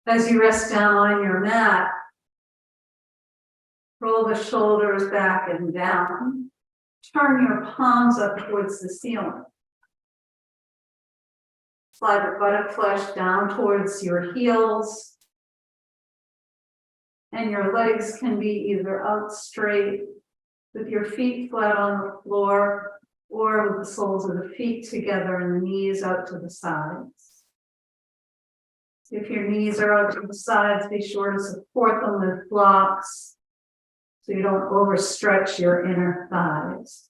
As you rest down on your mat, roll the shoulders back and down. Turn your palms up towards the ceiling. Slide the buttock flesh down towards your heels. And your legs can be either out straight with your feet flat on the floor or with the soles of the feet together and the knees out to the sides. If your knees are out to the sides, be sure to support them with blocks so you don't overstretch your inner thighs.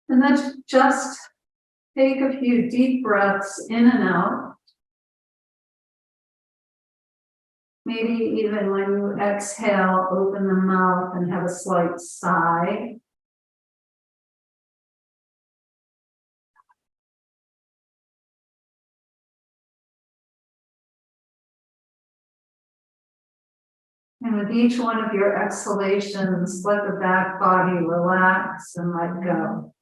And then just take a few deep breaths in and out. Maybe even when you exhale, open the mouth and have a slight sigh. And with each one of your exhalations, let the back body relax and let go.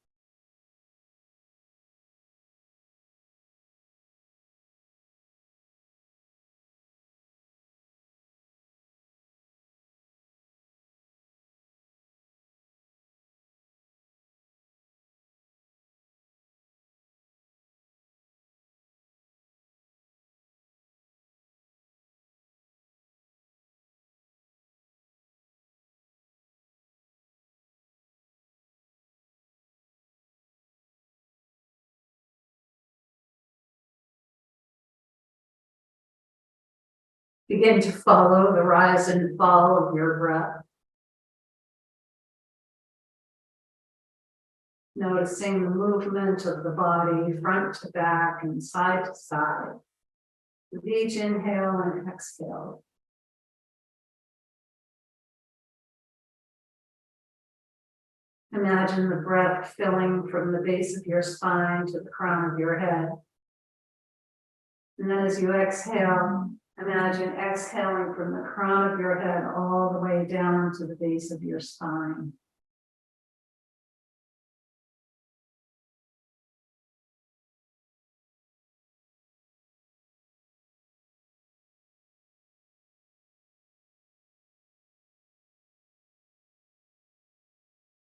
Begin to follow the rise and fall of your breath. Noticing the movement of the body front to back and side to side. With each inhale and exhale. Imagine the breath filling from the base of your spine to the crown of your head. And then as you exhale, imagine exhaling from the crown of your head all the way down to the base of your spine.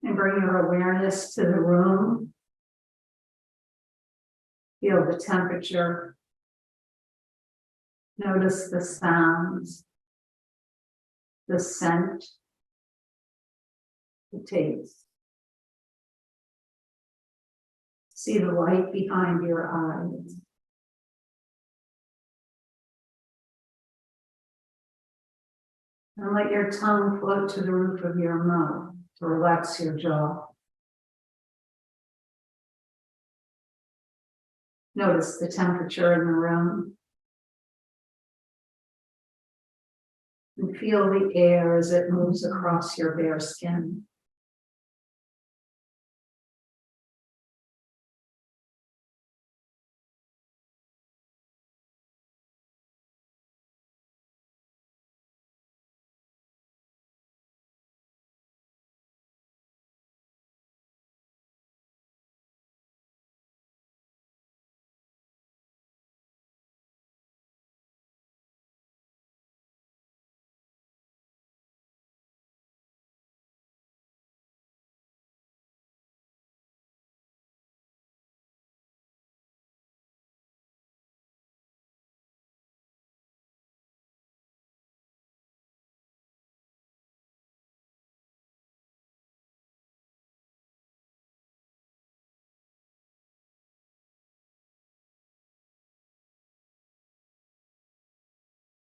And bring your awareness to the room. Feel the temperature. Notice the sounds, the scent, the taste. See the light behind your eyes. And let your tongue float to the roof of your mouth to relax your jaw. Notice the temperature in the room. And feel the air as it moves across your bare skin.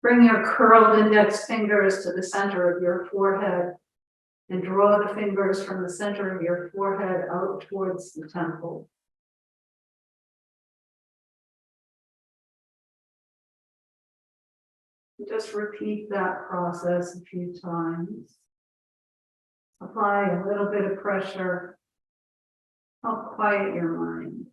Bring your curled index fingers to the center of your forehead and draw the fingers from the center of your forehead out towards the temple. Just repeat that process a few times. Apply a little bit of pressure. Help quiet your mind.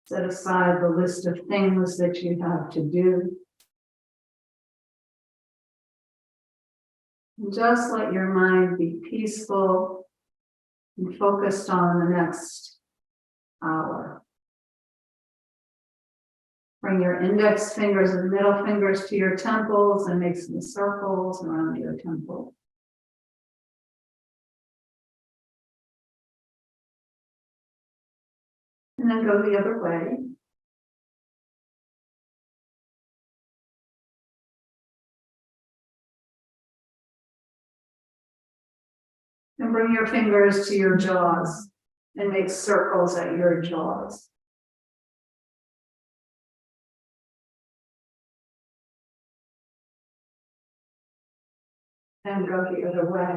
Set aside the list of things that you have to do. And just let your mind be peaceful and focused on the next hour. Bring your index fingers and middle fingers to your temples and make some circles around your temple. And then go the other way. And bring your fingers to your jaws and make circles at your jaws. And go the other way.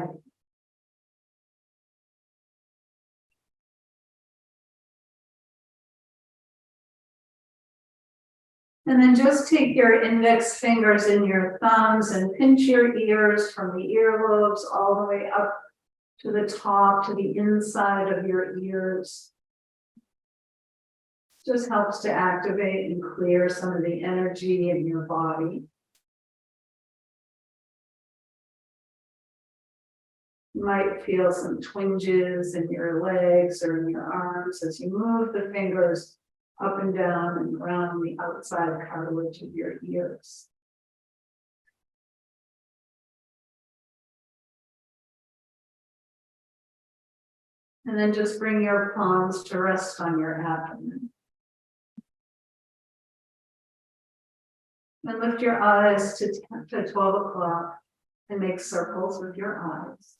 And then just take your index fingers and your thumbs and pinch your ears from the earlobes all the way up to the top, to the inside of your ears. Just helps to activate and clear some of the energy in your body. You might feel some twinges in your legs or in your arms as you move the fingers up and down and around the outside cartilage of your ears. And then just bring your palms to rest on your abdomen. And lift your eyes to 12 o'clock and make circles with your eyes.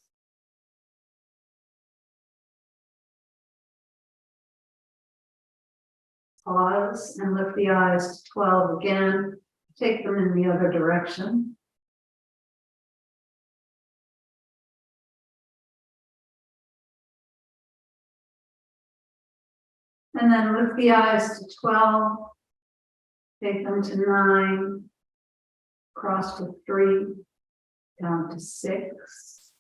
Pause and lift the eyes to 12 again. Take them in the other direction. And then lift the eyes to 12. Take them to 9. Cross to 3. Down to 6.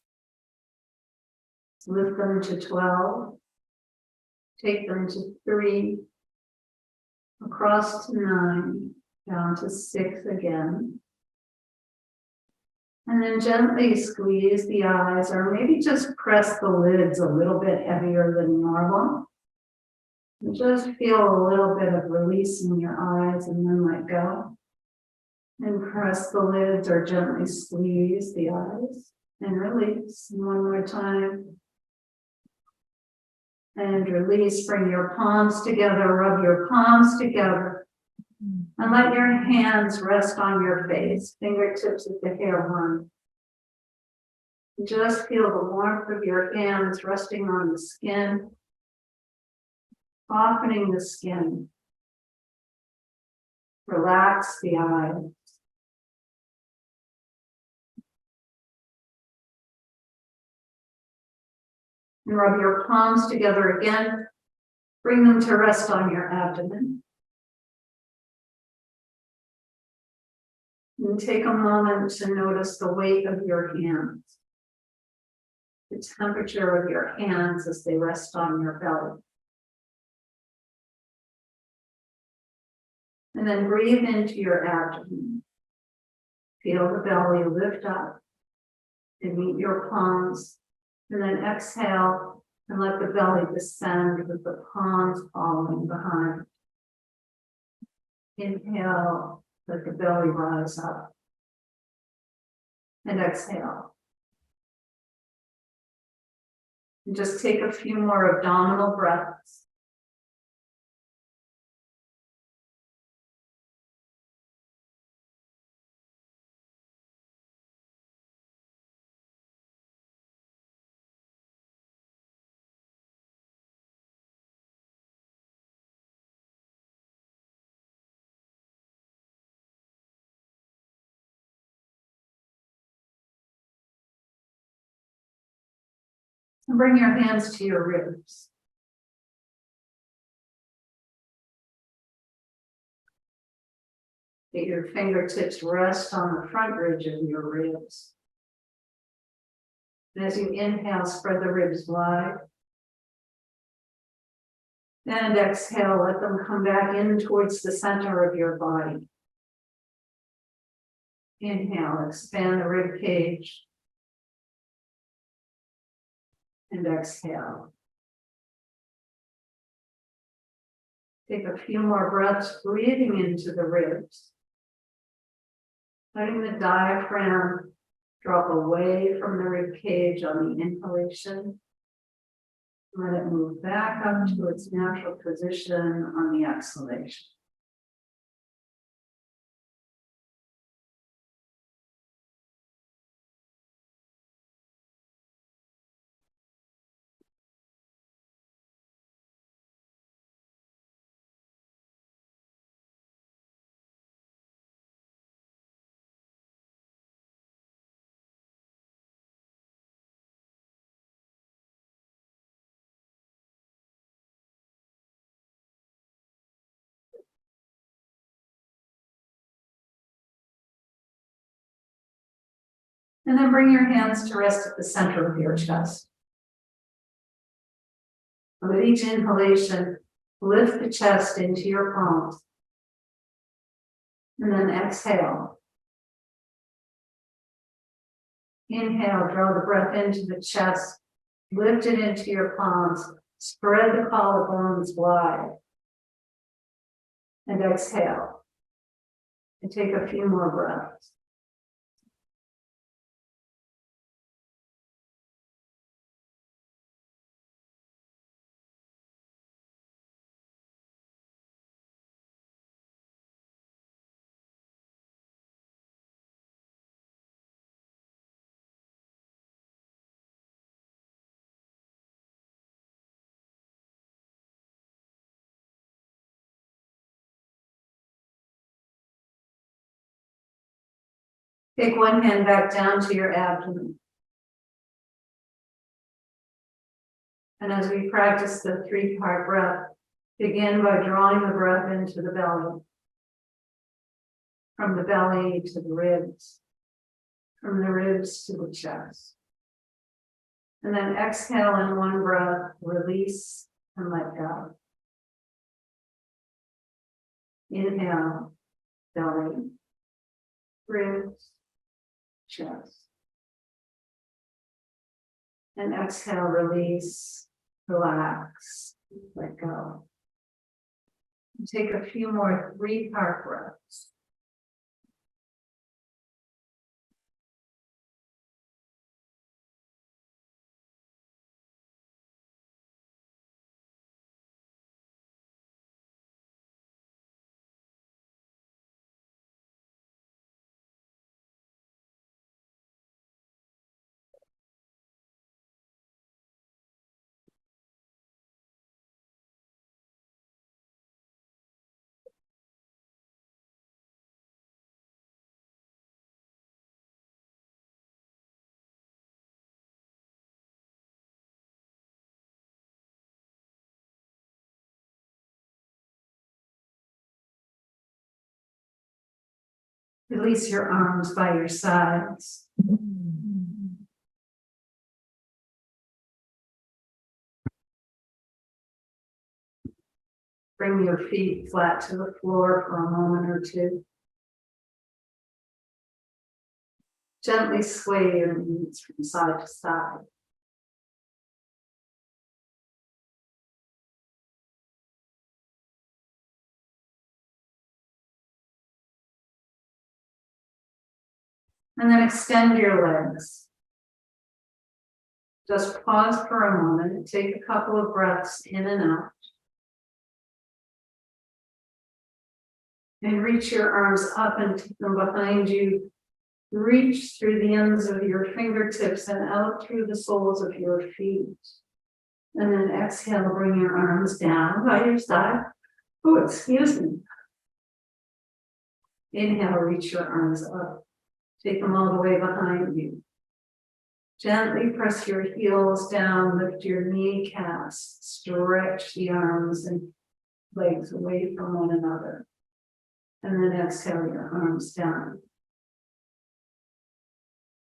Lift them to 12. Take them to 3. Across to 9, down to 6 again. And then gently squeeze the eyes, or maybe just press the lids a little bit heavier than normal. And just feel a little bit of release in your eyes and then let go. And press the lids or gently squeeze the eyes and release. And one more time. And release, bring your palms together, rub your palms together. And let your hands rest on your face, fingertips at the hairline. Just feel the warmth of your hands resting on the skin, softening the skin. Relax the eyes. And rub your palms together again. Bring them to rest on your abdomen. And take a moment to notice the weight of your hands, the temperature of your hands as they rest on your belly. And then breathe into your abdomen. Feel the belly lift up and meet your palms. And then exhale and let the belly descend with the palms falling behind. Inhale, let the belly rise up. And exhale. And just take a few more abdominal breaths. And bring your hands to your ribs. Let your fingertips rest on the front ridge of your ribs. And as you inhale, spread the ribs wide. And exhale, let them come back in towards the center of your body. Inhale, expand the rib cage. And exhale. Take a few more breaths, breathing into the ribs. Letting the diaphragm drop away from the rib cage on the inhalation. Let it move back up to its natural position on the exhalation. And then bring your hands to rest at the center of your chest. With each inhalation, lift the chest into your palms. And then exhale. Inhale, draw the breath into the chest, lift it into your palms, spread the collarbones wide. And exhale. And take a few more breaths. Take one hand back down to your abdomen. And as we practice the 3-part breath, begin by drawing the breath into the belly. From the belly to the ribs. From the ribs to the chest. And then exhale in one breath, release and let go. Inhale, belly, ribs, chest. And exhale, release, relax, let go. And take a few more 3-part breaths. Release your arms by your sides. Bring your feet flat to the floor for a moment or two. Gently sway your knees from side to side. And then extend your legs. Just pause for a moment and take a couple of breaths in and out. And reach your arms up and take them behind you. Reach through the ends of your fingertips and out through the soles of your feet. And then exhale, bring your arms down by your side. Oh, excuse me. Inhale, reach your arms up. Take them all the way behind you. Gently press your heels down, lift your kneecaps, stretch the arms and legs away from one another. And then exhale your arms down.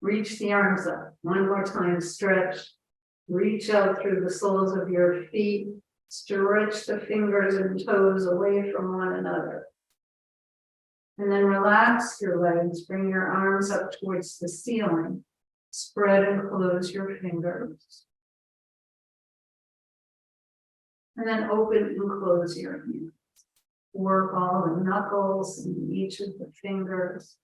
Reach the arms up. One more time, stretch. Reach out through the soles of your feet. Stretch the fingers and toes away from one another. And then relax your legs. Bring your arms up towards the ceiling. Spread and close your fingers. And then open and close your hands. Work all the knuckles and each of the fingers.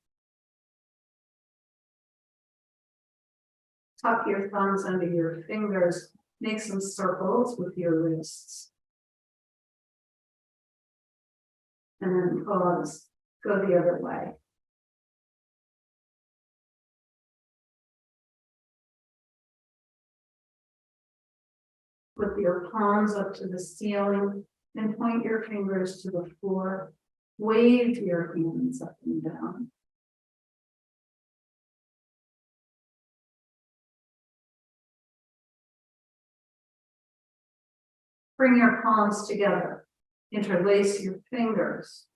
Tuck your thumbs under your fingers. Make some circles with your wrists. And then pause. Go the other way. Put your palms up to the ceiling and point your fingers to the floor. Wave your hands up and down. Bring your palms together. Interlace your fingers.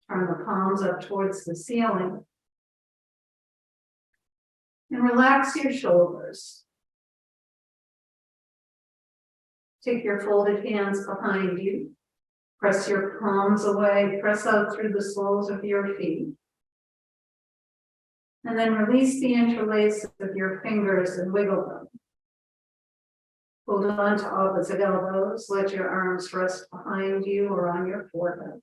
Turn the palms up towards the ceiling. And relax your shoulders. Take your folded hands behind you. Press your palms away. Press out through the soles of your feet. And then release the interlace of your fingers and wiggle them. Hold on to opposite elbows. Let your arms rest behind you or on your forehead.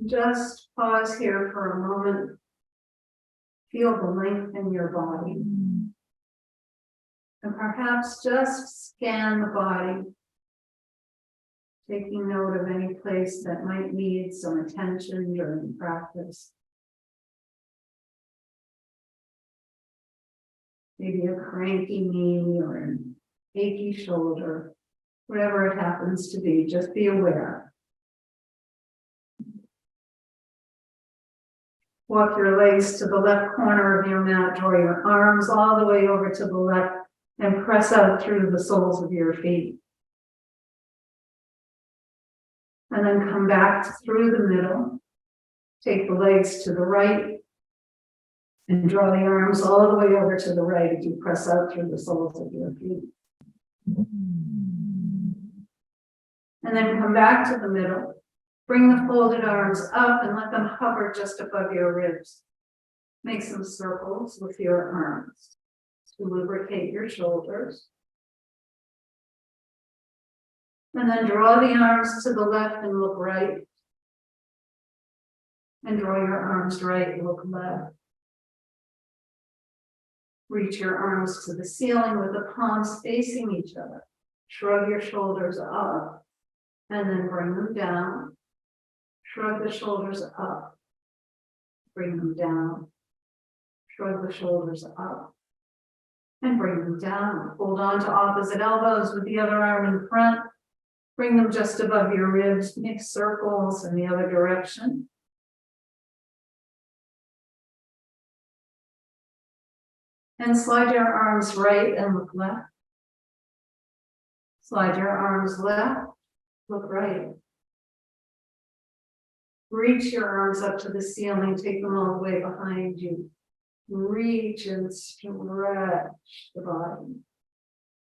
Just pause here for a moment. Feel the length in your body. And perhaps just scan the body, taking note of any place that might need some attention during practice. Maybe a cranky knee or an achy shoulder, whatever it happens to be, just be aware. Walk your legs to the left corner of your mat, draw your arms all the way over to the left, and press out through the soles of your feet. And then come back through the middle. Take the legs to the right and draw the arms all the way over to the right as you press out through the soles of your feet. And then come back to the middle. Bring the folded arms up and let them hover just above your ribs. Make some circles with your arms to lubricate your shoulders. And then draw the arms to the left and look right. And draw your arms right and look left. Reach your arms to the ceiling with the palms facing each other. Shrug your shoulders up and then bring them down. Shrug the shoulders up. Bring them down. Shrug the shoulders up and bring them down. Hold on to opposite elbows with the other arm in front. Bring them just above your ribs. Make circles in the other direction. And slide your arms right and look left. Slide your arms left, look right. Reach your arms up to the ceiling, take them all the way behind you. Reach and stretch the body.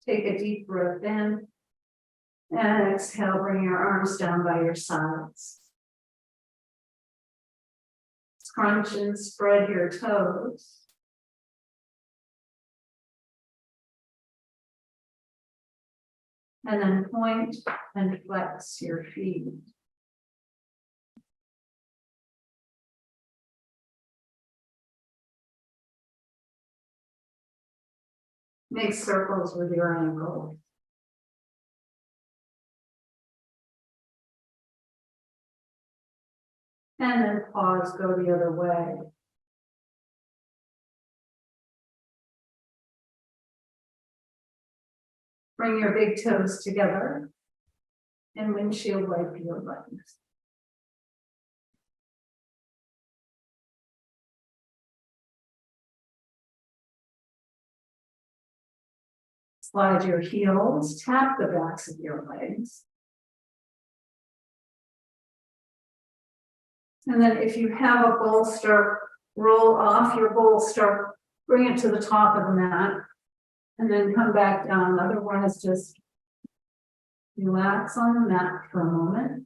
Take a deep breath in. And exhale, bring your arms down by your sides. Scrunch and spread your toes. And then point and flex your feet. Make circles with your ankles. And then pause, go the other way. Bring your big toes together and windshield wipe your legs. Slide your heels, tap the backs of your legs. And then if you have a bolster, roll off your bolster, bring it to the top of the mat, and then come back down. Otherwise, just relax on the mat for a moment.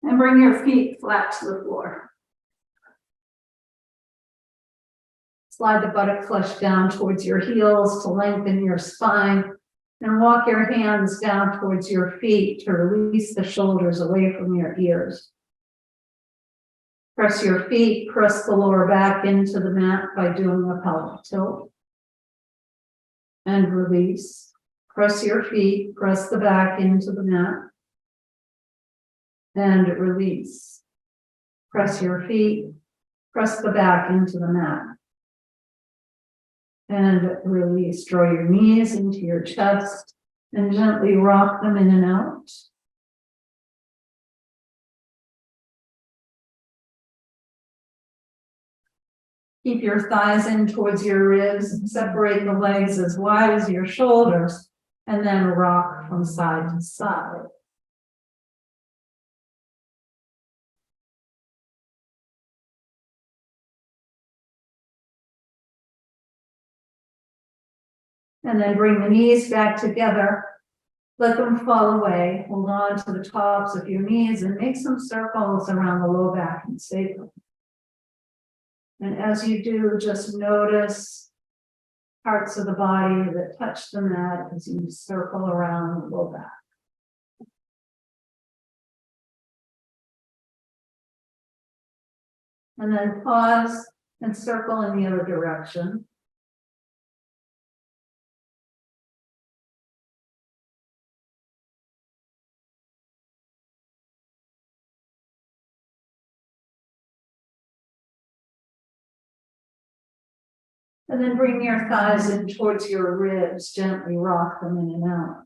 And bring your feet flat to the floor. Slide the buttock flesh down towards your heels to lengthen your spine. And walk your hands down towards your feet to release the shoulders away from your ears. Press your feet, press the lower back into the mat by doing a pelvic tilt. And release. Press your feet, press the back into the mat. And release. Press your feet, press the back into the mat. And release. Draw your knees into your chest and gently rock them in and out. Keep your thighs in towards your ribs. Separate the legs as wide as your shoulders and then rock from side to side. And then bring the knees back together. Let them fall away. Hold on to the tops of your knees and make some circles around the low back and sacrum. And as you do, just notice parts of the body that touch the mat as you circle around the low back. And then pause and circle in the other direction. And then bring your thighs in towards your ribs, gently rock them in and out.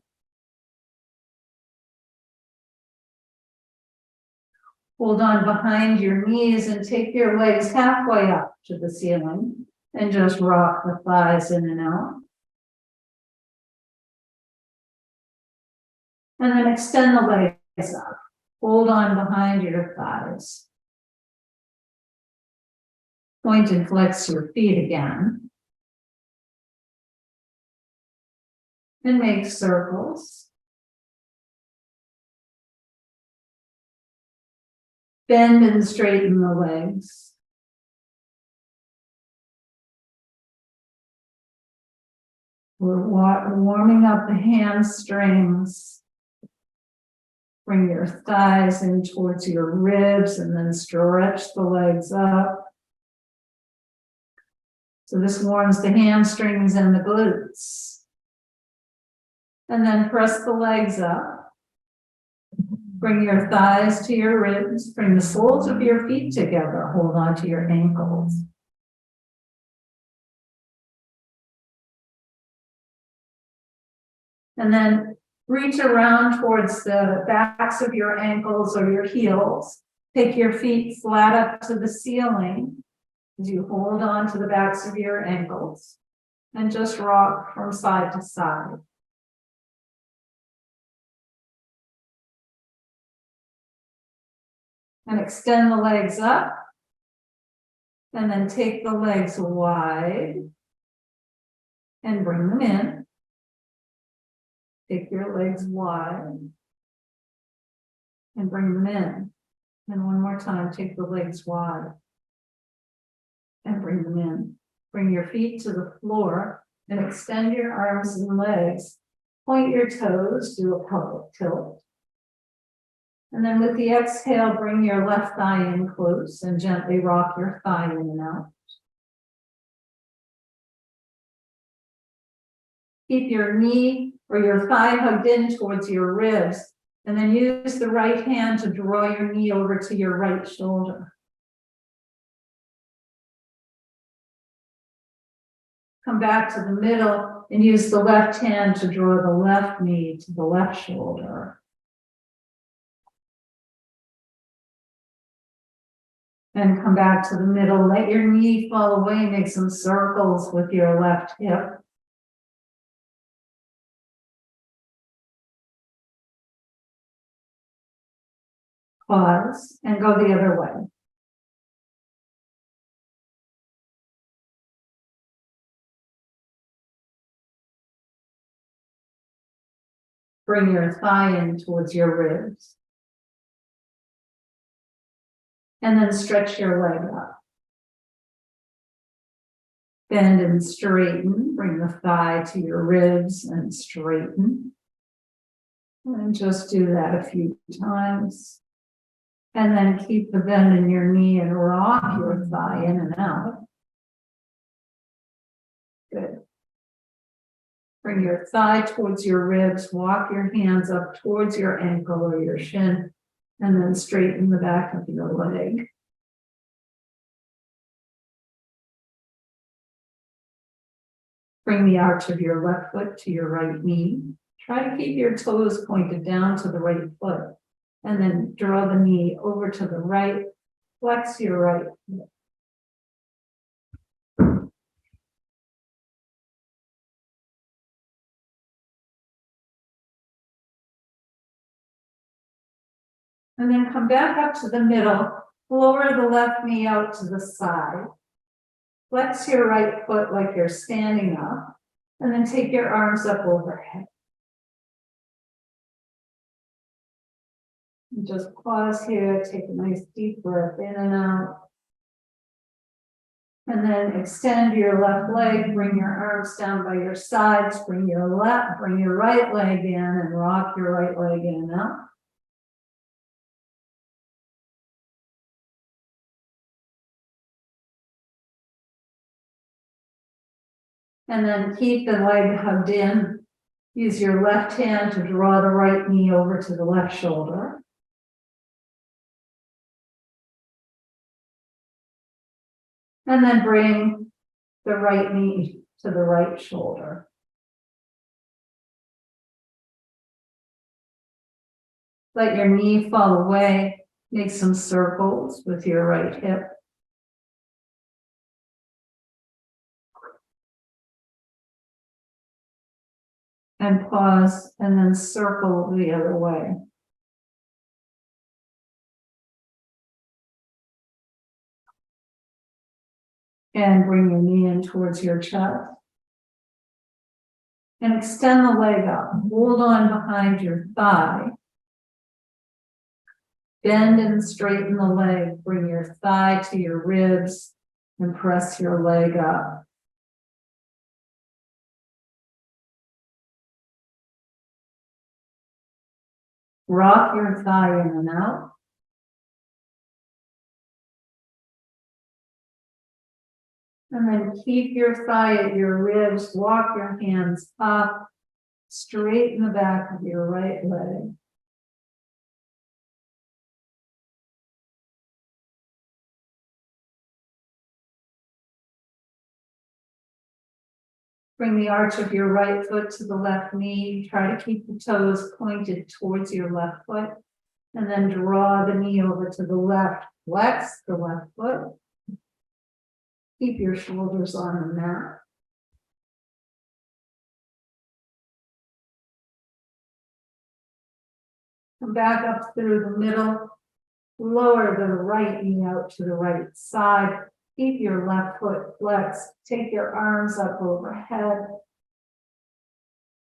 Hold on behind your knees and take your legs halfway up to the ceiling and just rock the thighs in and out. And then extend the legs up. Hold on behind your thighs. Point and flex your feet again. And make circles. Bend and straighten the legs. We're warming up the hamstrings. Bring your thighs in towards your ribs and then stretch the legs up. So this warms the hamstrings and the glutes. And then press the legs up. Bring your thighs to your ribs. Bring the soles of your feet together. Hold on to your ankles. And then reach around towards the backs of your ankles or your heels. Take your feet flat up to the ceiling as you hold on to the backs of your ankles and just rock from side to side. And extend the legs up. And then take the legs wide and bring them in. Take your legs wide and bring them in. And one more time, take the legs wide and bring them in. Bring your feet to the floor and extend your arms and legs. Point your toes, do a pelvic tilt. And then with the exhale, bring your left thigh in close and gently rock your thigh in and out. Keep your knee or your thigh hugged in towards your ribs, and then use the right hand to draw your knee over to your right shoulder. Come back to the middle and use the left hand to draw the left knee to the left shoulder. And come back to the middle. Let your knee fall away. Make some circles with your left hip. Pause and go the other way. Bring your thigh in towards your ribs. And then stretch your leg up. Bend and straighten, bring the thigh to your ribs and straighten. And just do that a few times. And then keep the bend in your knee and rock your thigh in and out. Good. Bring your thigh towards your ribs, walk your hands up towards your ankle or your shin, and then straighten the back of your leg. Bring the arch of your left foot to your right knee. Try to keep your toes pointed down to the right foot, and then draw the knee over to the right, flex your right foot. And then come back up to the middle, lower the left knee out to the side. Flex your right foot like you're standing up, and then take your arms up overhead. And just pause here, take a nice deep breath in and out. And then extend your left leg, bring your arms down by your sides, bring your right leg in and rock your right leg in and out. And then keep the leg hugged in. Use your left hand to draw the right knee over to the left shoulder. And then bring the right knee to the right shoulder. Let your knee fall away. Make some circles with your right hip. And pause and then circle the other way. And bring your knee in towards your chest. And extend the leg up. Hold on behind your thigh. Bend and straighten the leg. Bring your thigh to your ribs and press your leg up. Rock your thigh in and out. And then keep your thigh at your ribs, walk your hands up, straighten the back of your right leg. Bring the arch of your right foot to the left knee. Try to keep the toes pointed towards your left foot. And then draw the knee over to the left. Flex the left foot. Keep your shoulders on the mat. Come back up through the middle. Lower the right knee out to the right side. Keep your left foot flexed. Take your arms up overhead.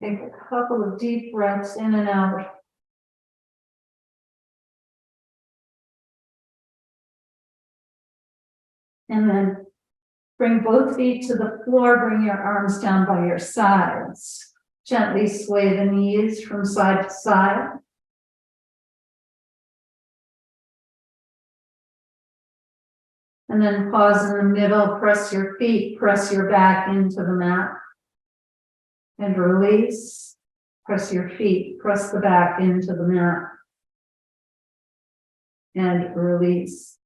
Take a couple of deep breaths in and out. And then bring both feet to the floor. Bring your arms down by your sides. Gently sway the knees from side to side. And then pause in the middle, press your feet, press your back into the mat. And release. Press your feet, press the back into the mat. And release.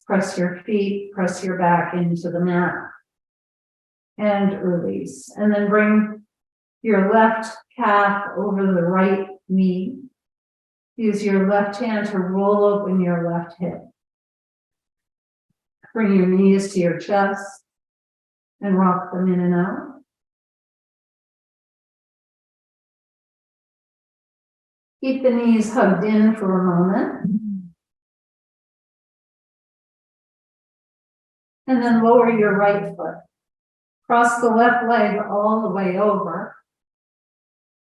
Press your feet, press your back into the mat. And release. And then bring your left calf over the right knee. Use your left hand to roll open your left hip. Bring your knees to your chest and rock them in and out. Keep the knees hugged in for a moment. And then lower your right foot. Cross the left leg all the way over.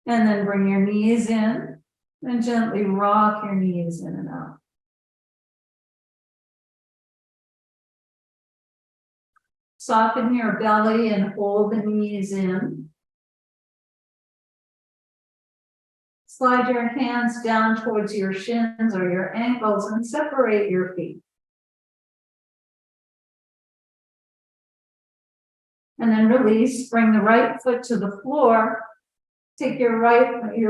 And then bring your knees in and gently rock your knees in and out. Soften your belly and hold the knees in. Slide your hands down towards your shins or your ankles and separate your feet. And then release, bring the right foot to the floor. Take your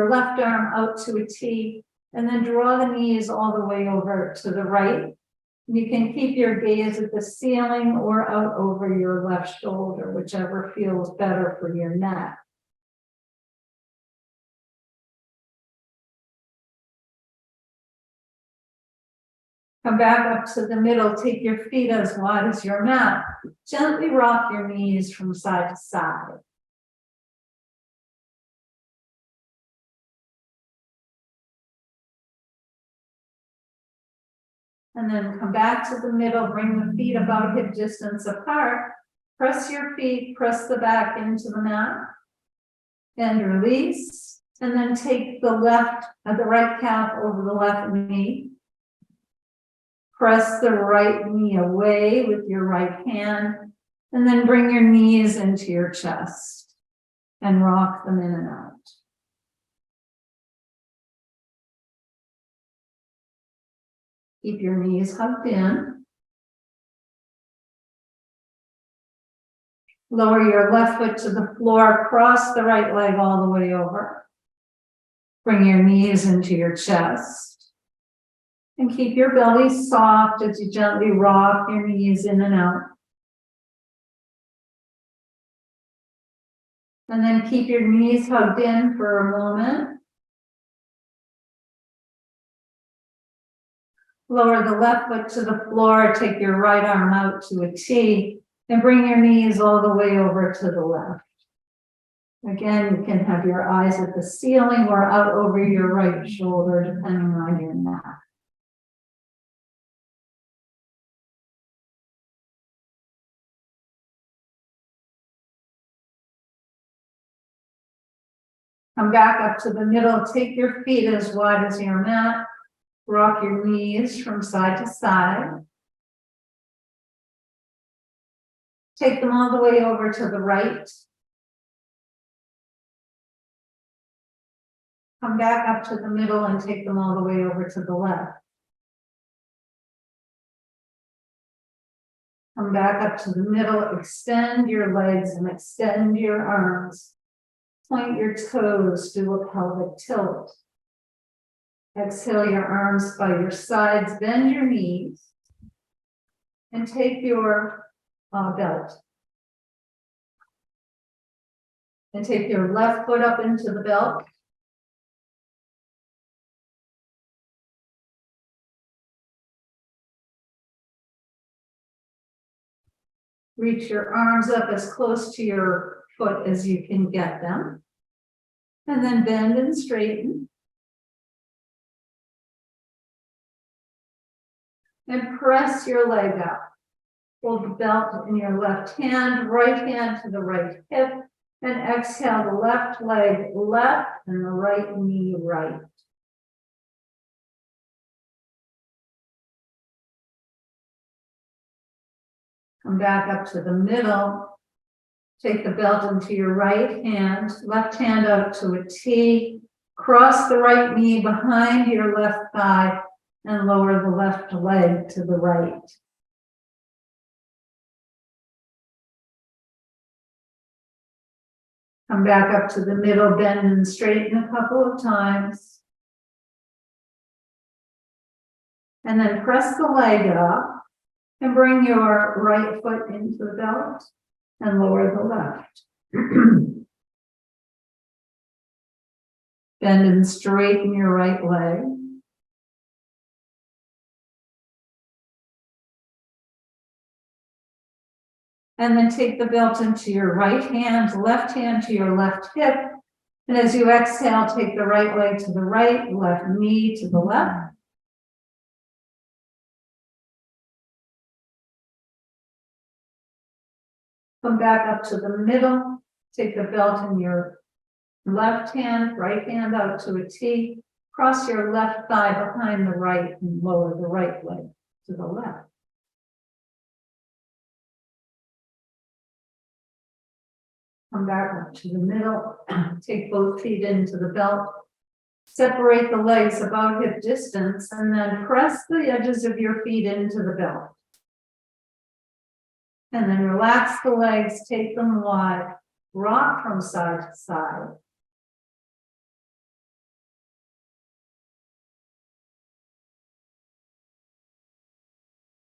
left arm out to a T, and then draw the knees all the way over to the right. You can keep your gaze at the ceiling or out over your left shoulder, whichever feels better for your neck. Come back up to the middle, take your feet as wide as your mat. Gently rock your knees from side to side. And then come back to the middle, bring the feet about hip distance apart. Press your feet, press the back into the mat. And release. And then take the right calf over the left knee. Press the right knee away with your right hand, and then bring your knees into your chest and rock them in and out. Keep your knees hugged in. Lower your left foot to the floor, cross the right leg all the way over. Bring your knees into your chest. And keep your belly soft as you gently rock your knees in and out. And then keep your knees hugged in for a moment. Lower the left foot to the floor, take your right arm out to a T, and bring your knees all the way over to the left. Again, you can have your eyes at the ceiling or out over your right shoulder, depending on your neck. Come back up to the middle, take your feet as wide as your mat, rock your knees from side to side. Take them all the way over to the right. Come back up to the middle and take them all the way over to the left. Come back up to the middle, extend your legs and extend your arms. Point your toes, do a pelvic tilt. Exhale your arms by your sides, bend your knees, and take your belt. And take your left foot up into the belt. Reach your arms up as close to your foot as you can get them. And then bend and straighten. And press your leg up. Hold the belt in your left hand to the right hip, and exhale the left leg left and the right knee right. Come back up to the middle. Take the belt into your right hand, left hand out to a T. Cross the right knee behind your left thigh and lower the left leg to the right. Come back up to the middle, bend and straighten a couple of times. And then press the leg up and bring your right foot into the belt and lower the left. Bend and straighten your right leg. And then take the belt into your right hand, left hand to your left hip. And as you exhale, take the right leg to the right, left knee to the left. Come back up to the middle. Take the belt in your left hand, right hand out to a T. Cross your left thigh behind the right and lower the right leg to the left. Come back up to the middle, take both feet into the belt. Separate the legs about hip distance and then press the edges of your feet into the belt. And then relax the legs, take them wide, rock from side to side.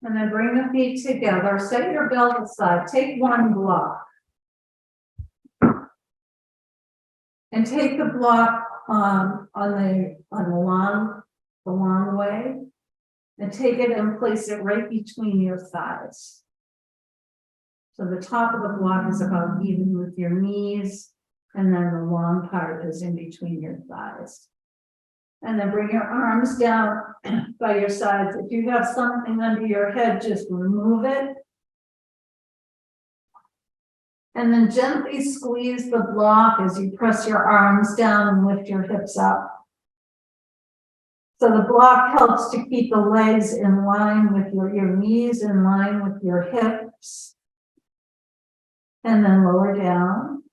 And then bring the feet together, set your belt aside, take one block. And take the block on the long way and take it and place it right between your thighs. So the top of the block is about even with your knees, and then the long part is in between your thighs. And then bring your arms down by your sides. If you have something under your head, just remove it. And then gently squeeze the block as you press your arms down and lift your hips up. So the block helps to keep the legs in line with your knees in line with your hips. And then lower down.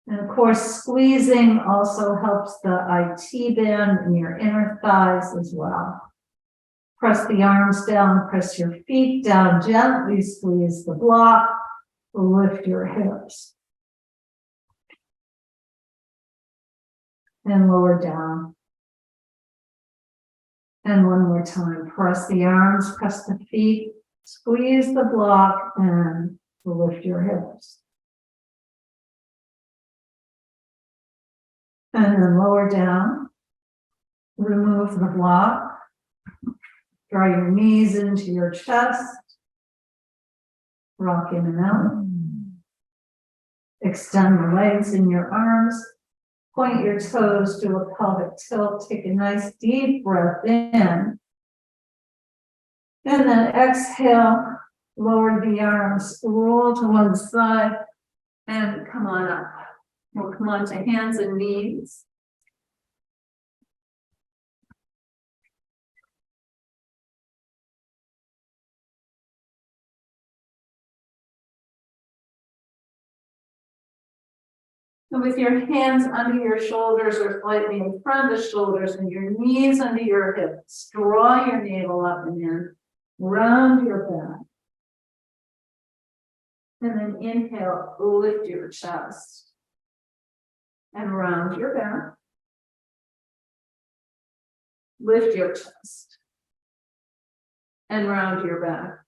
And of course, squeezing also helps the IT band in your inner thighs as well. Press the arms down, press your feet down, gently squeeze the block. Lift your hips and lower down. And one more time, press the arms, press the feet, squeeze the block and lift your hips. And then lower down, remove the block, draw your knees into your chest. Rock in and out. Extend the legs in your arms. Point your toes to a pelvic tilt. Take a nice deep breath in. And then exhale, lower the arms, roll to one side, and come on up. We'll come on to hands and knees. And with your hands under your shoulders or slightly in front of the shoulders and your knees under your hips, draw your navel up and in, round your back. And then inhale, lift your chest and round your back. Lift your chest and round your back.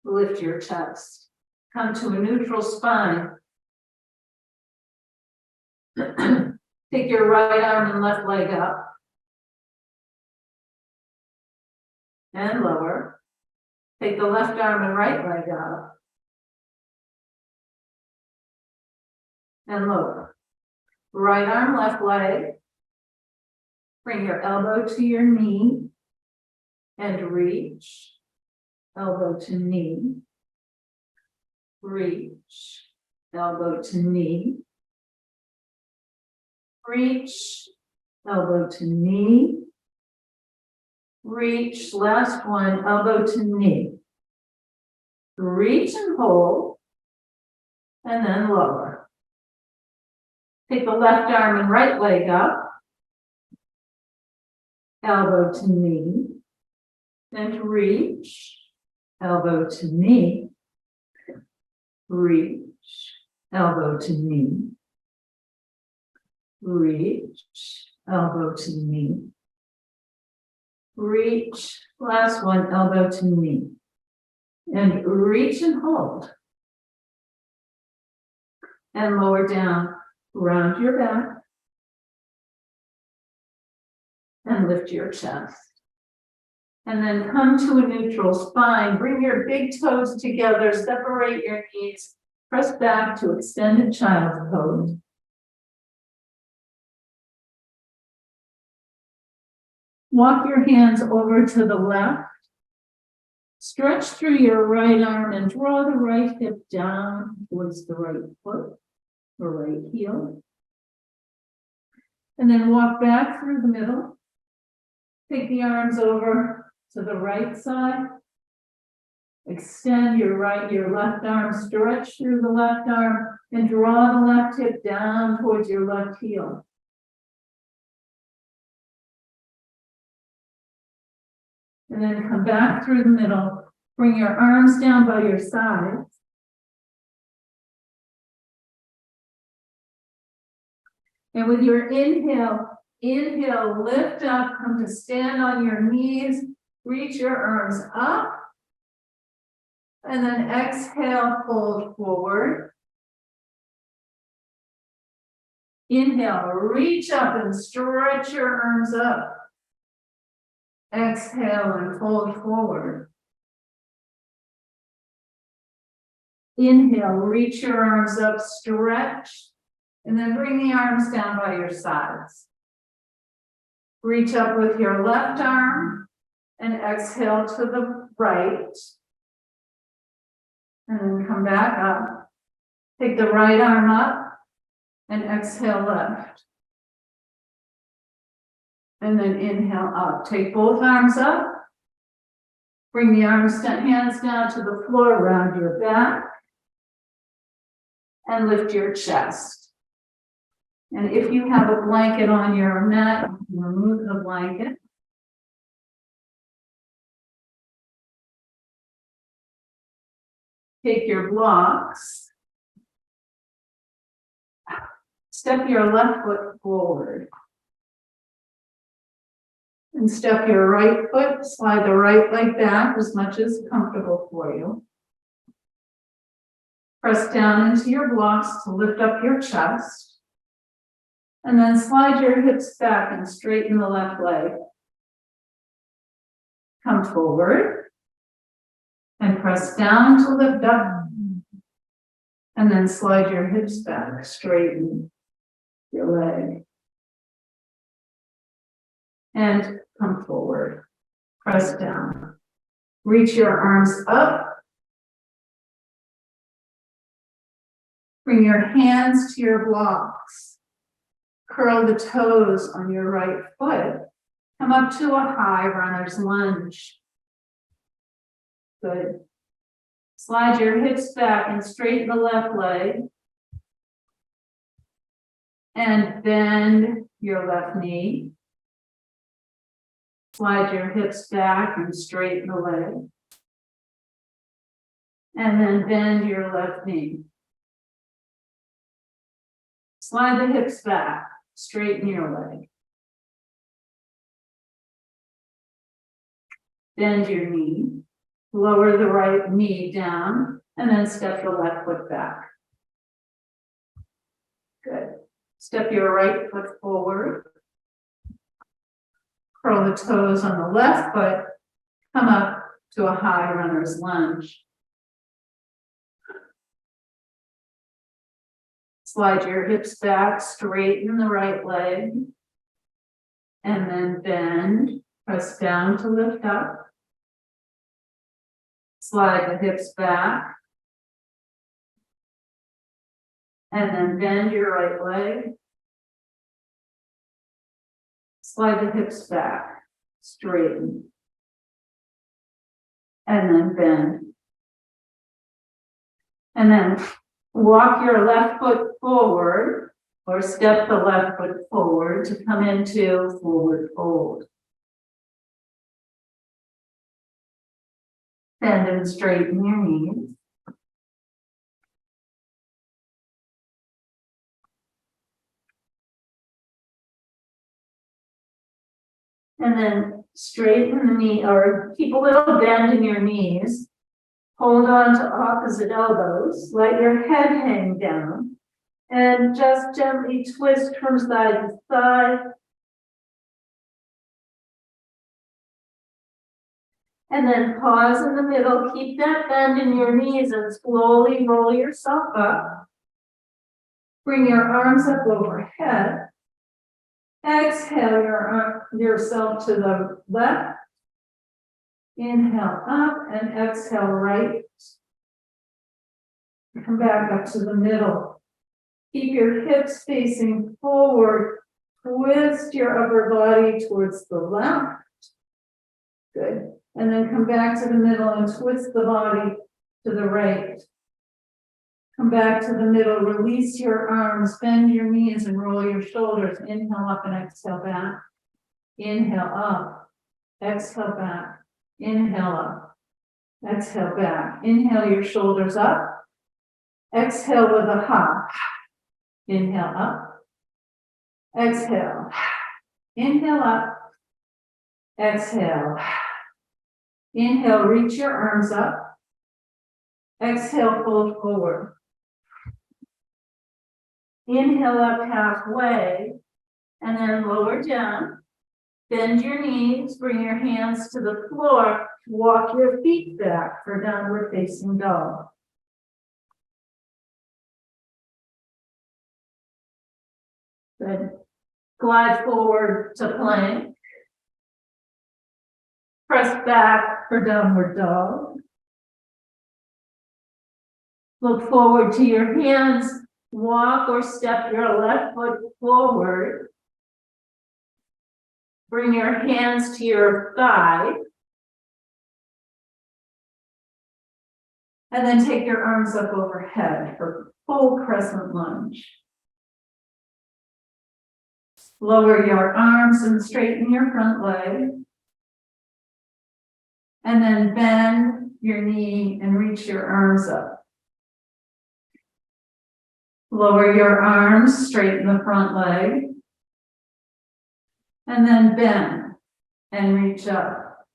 Lift your chest. Come to a neutral spine. Take your right arm and left leg up. And lower. Take the left arm and right leg up. And lower. Right arm, left leg. Bring your elbow to your knee. And reach. Elbow to knee. Reach, elbow to knee. Reach, elbow to knee. Reach, last one, elbow to knee. Reach and hold, and then lower. Take the left arm and right leg up. Elbow to knee. And reach, elbow to knee. Reach, elbow to knee. Reach, elbow to knee. Reach, last one, elbow to knee. And reach and hold. And lower down, round your back. And lift your chest. And then come to a neutral spine. Bring your big toes together, separate your knees, press back to extended child's pose. Walk your hands over to the left. Stretch through your right arm and draw the right hip down towards the right foot or right heel. And then walk back through the middle. Take the arms over to the right side Extend your left arm, stretch through the left arm, and draw the left hip down towards your left heel. And then come back through the middle. Bring your arms down by your sides. And with your inhale, lift up, come to stand on your knees, reach your arms up. And then exhale, fold forward. Inhale, reach up and stretch your arms up. Exhale and fold forward. Inhale, reach your arms up, stretch, and then bring the arms down by your sides. Reach up with your left arm and exhale to the right. And then come back up. Take the right arm up and exhale left. And then inhale up. Take both arms up. Bring the hands down to the floor around your back. And lift your chest. And if you have a blanket on your mat, you can remove the blanket. Take your blocks. Step your left foot forward. And step your right foot, slide the right leg back as much as comfortable for you. Press down into your blocks to lift up your chest. And then slide your hips back and straighten the left leg. Come forward. And press down to lift up. And then slide your hips back, straighten your leg. And come forward. Press down. Reach your arms up. Bring your hands to your blocks. Curl the toes on your right foot. Come up to a high runner's lunge. Good. Slide your hips back and straighten the left leg. And bend your left knee. Slide your hips back and straighten the leg. And then bend your left knee. Slide the hips back, straighten your leg. Bend your knee, lower the right knee down, and then step the left foot back. Good. Step your right foot forward. Curl the toes on the left foot, come up to a high runner's lunge. Slide your hips back, straighten the right leg, and then bend, press down to lift up. Slide the hips back, and then bend your right leg. Slide the hips back, straighten, and then bend. And then walk your left foot forward or step the left foot forward to come into forward fold. Bend and straighten your knees. And then straighten the knee or keep a little bend in your knees. Hold on to opposite elbows. Let your head hang down. And just gently twist from side to side. And then pause in the middle. Keep that bend in your knees and slowly roll yourself up. Bring your arms up overhead. Exhale yourself to the left. Inhale up and exhale right. Come back up to the middle. Keep your hips facing forward. Twist your upper body towards the left. Good. And then come back to the middle and twist the body to the right. Come back to the middle, release your arms, bend your knees and roll your shoulders. Inhale up and exhale back. Inhale up, exhale back. Inhale up, exhale back. Inhale your shoulders up. Exhale with a hop. Inhale up. Exhale. Inhale up. Exhale. Inhale, reach your arms up. Exhale, fold forward. Inhale up halfway, and then lower down. Bend your knees, bring your hands to the floor, walk your feet back for downward facing dog. Good. Glide forward to plank. Press back for downward dog. Look forward to your hands. Walk or step your left foot forward. Bring your hands to your thigh. And then take your arms up overhead for full crescent lunge. Lower your arms and straighten your front leg. And then bend your knee and reach your arms up. Lower your arms, straighten the front leg. And then bend and reach up.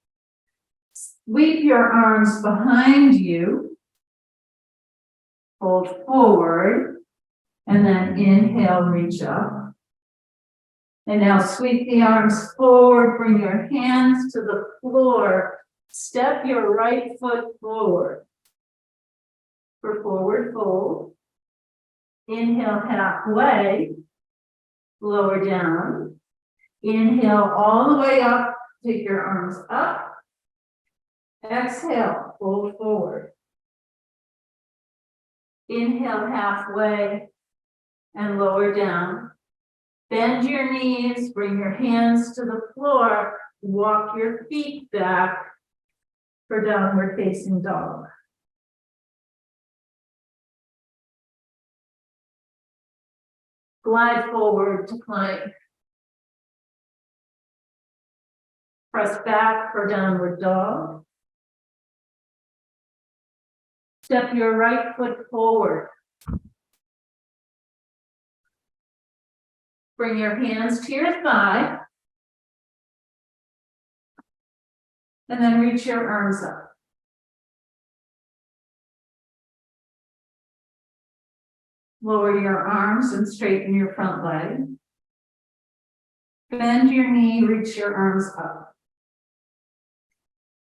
Sweep your arms behind you. Fold forward. And then inhale, reach up. And now sweep the arms forward, bring your hands to the floor. Step your right foot forward for forward fold. Inhale halfway, lower down. Inhale all the way up, take your arms up. Exhale, fold forward. Inhale halfway and lower down. Bend your knees, bring your hands to the floor, walk your feet back for downward facing dog. Glide forward to plank. Press back for downward dog. Step your right foot forward. Bring your hands to your thigh. And then reach your arms up. Lower your arms and straighten your front leg. Bend your knee, reach your arms up.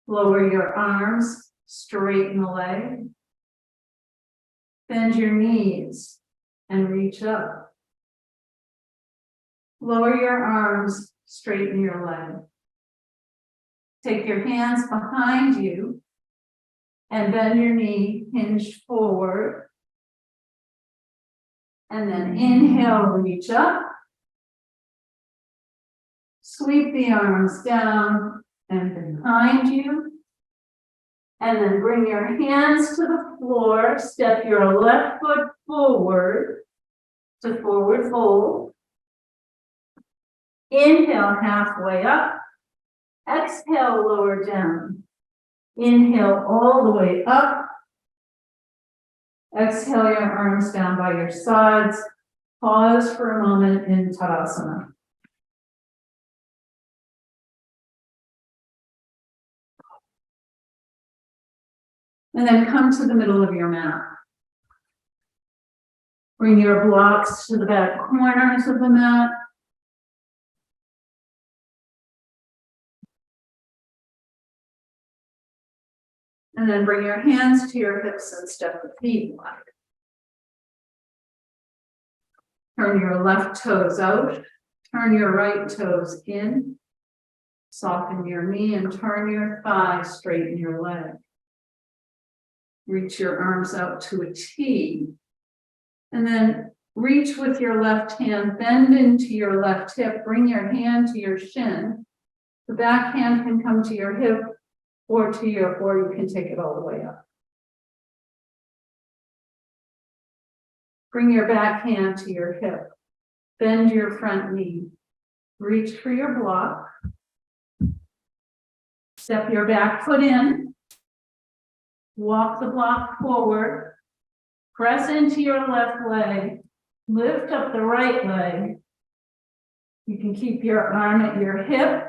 Lower your arms, straighten the leg. Bend your knees and reach up. Lower your arms, straighten your leg. Take your hands behind you and bend your knee, hinge forward. And then inhale, reach up. Sweep the arms down and behind you. And then bring your hands to the floor. Step your left foot forward to forward fold. Inhale halfway up. Exhale, lower down. Inhale all the way up. Exhale your arms down by your sides. Pause for a moment in Tadasana. And then come to the middle of your mat. Bring your blocks to the back corners of the mat. And then bring your hands to your hips and step the feet wide. Turn your left toes out. Turn your right toes in. Soften your knee and turn your thigh, straighten your leg. Reach your arms out to a T. And then reach with your left hand, bend into your left hip, bring your hand to your shin. The back hand can come to your hip, or you can take it all the way up. Bring your back hand to your hip. Bend your front knee. Reach for your block. Step your back foot in. Walk the block forward. Press into your left leg. Lift up the right leg. You can keep your arm at your hip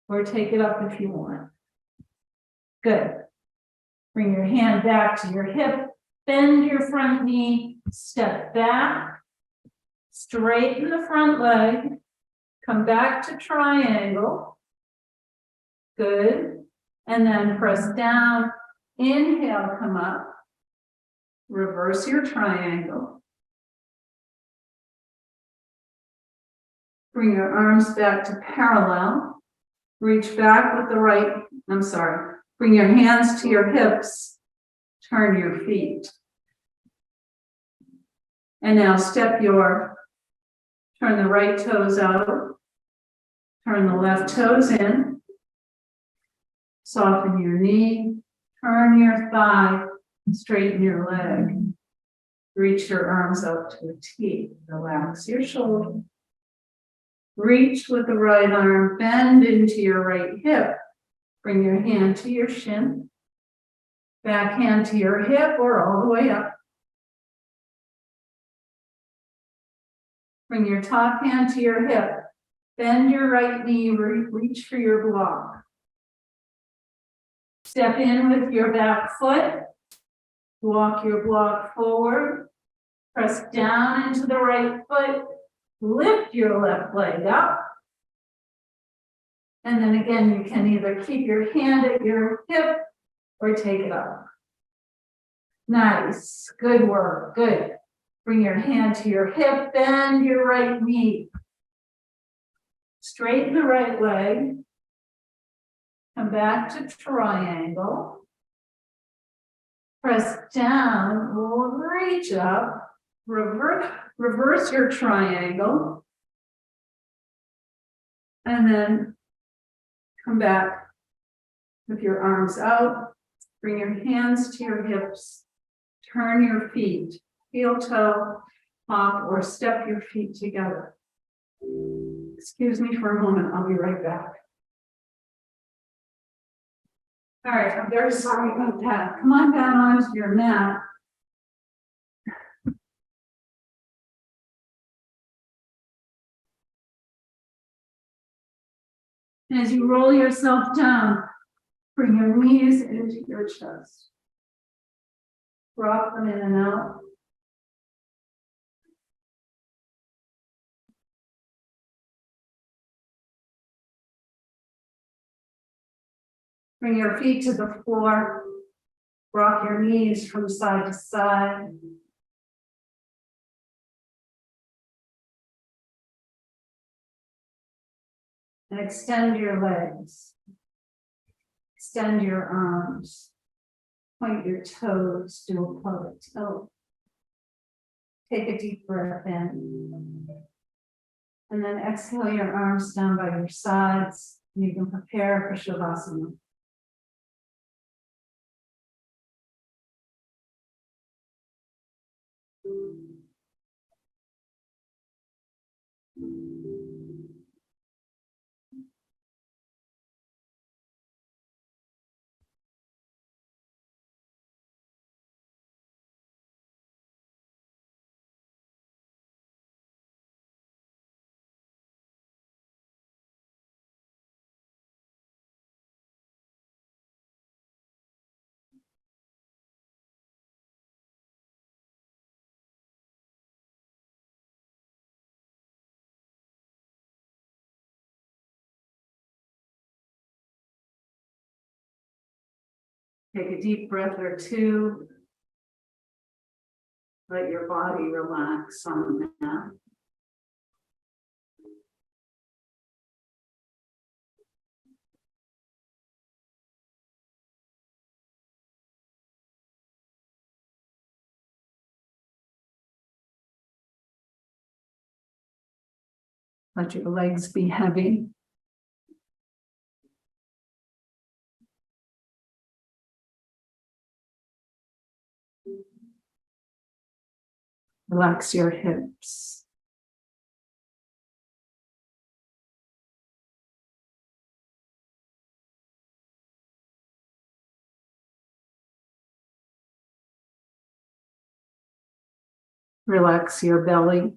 or take it up if you want. Good. Bring your hand back to your hip. Bend your front knee. Step back. Straighten the front leg. Come back to triangle. Good. And then press down. Inhale, come up. Reverse your triangle. Bring your arms back to parallel. Reach back with the right, bring your hands to your hips. Turn your feet. And now turn the right toes out. Turn the left toes in. Soften your knee. Turn your thigh. Straighten your leg. Reach your arms up to a T. Relax your shoulder. Reach with the right arm. Bend into your right hip. Bring your hand to your shin. Back hand to your hip or all the way up. Bring your top hand to your hip. Bend your right knee. Reach for your block. Step in with your back foot. Walk your block forward. Press down into the right foot. Lift your left leg up. And then again, you can either keep your hand at your hip or take it up. Nice. Good work. Good. Bring your hand to your hip. Bend your right knee. Straighten the right leg. Come back to triangle. Press down. Reach up. Reverse your triangle. And then come back with your arms out. Bring your hands to your hips. Turn your feet. Heel toe, hop, or step your feet together. Excuse me for a moment. I'll be right back. All right, I'm very sorry about that. Come on down onto your mat. And as you roll yourself down, bring your knees into your chest. Rock them in and out. Bring your feet to the floor. Rock your knees from side to side. And extend your legs. Extend your arms. Point your toes, do a pelvic tilt. Take a deep breath in. And then exhale your arms down by your sides. And you can prepare for Shavasana. Take a deep breath or two. Let your body relax on the mat. Let your legs be heavy. Relax your hips. Relax your belly.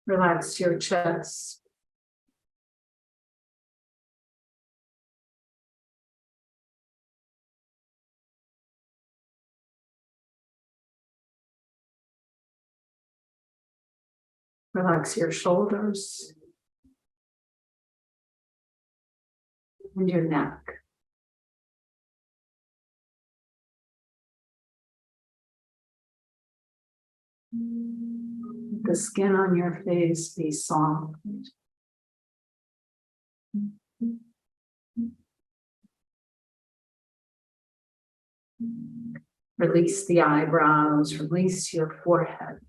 Relax your chest. Relax your shoulders and your neck. The skin on your face be soft. Release the eyebrows, release your forehead.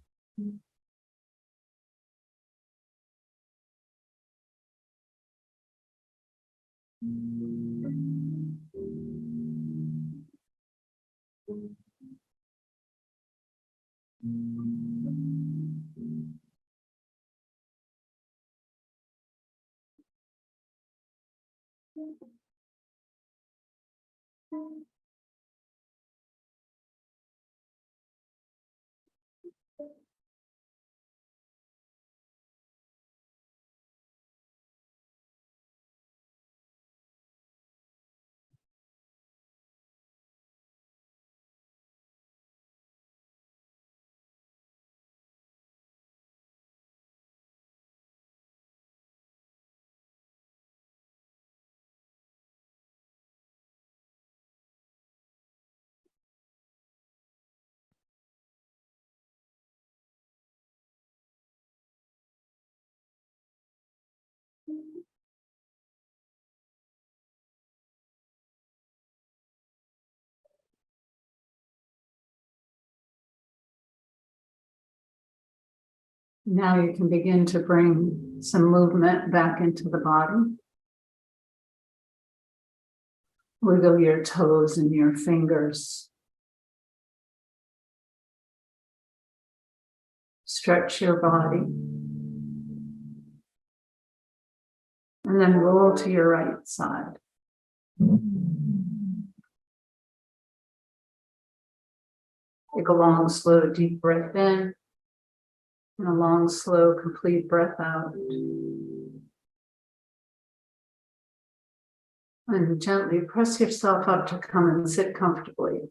Now you can begin to bring some movement back into the body. Wiggle your toes and your fingers. Stretch your body. And then roll to your right side. Take a long, slow, deep breath in. And a long, slow, complete breath out. And gently press yourself up to come and sit comfortably.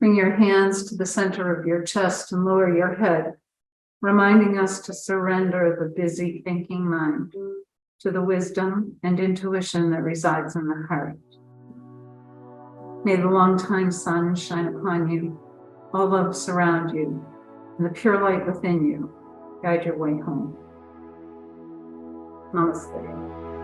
Bring your hands to the center of your chest and lower your head, reminding us to surrender the busy thinking mind to the wisdom and intuition that resides in the heart. May the long-time sun shine upon you, all love surround you, and the pure light within you guide your way home. Namaste.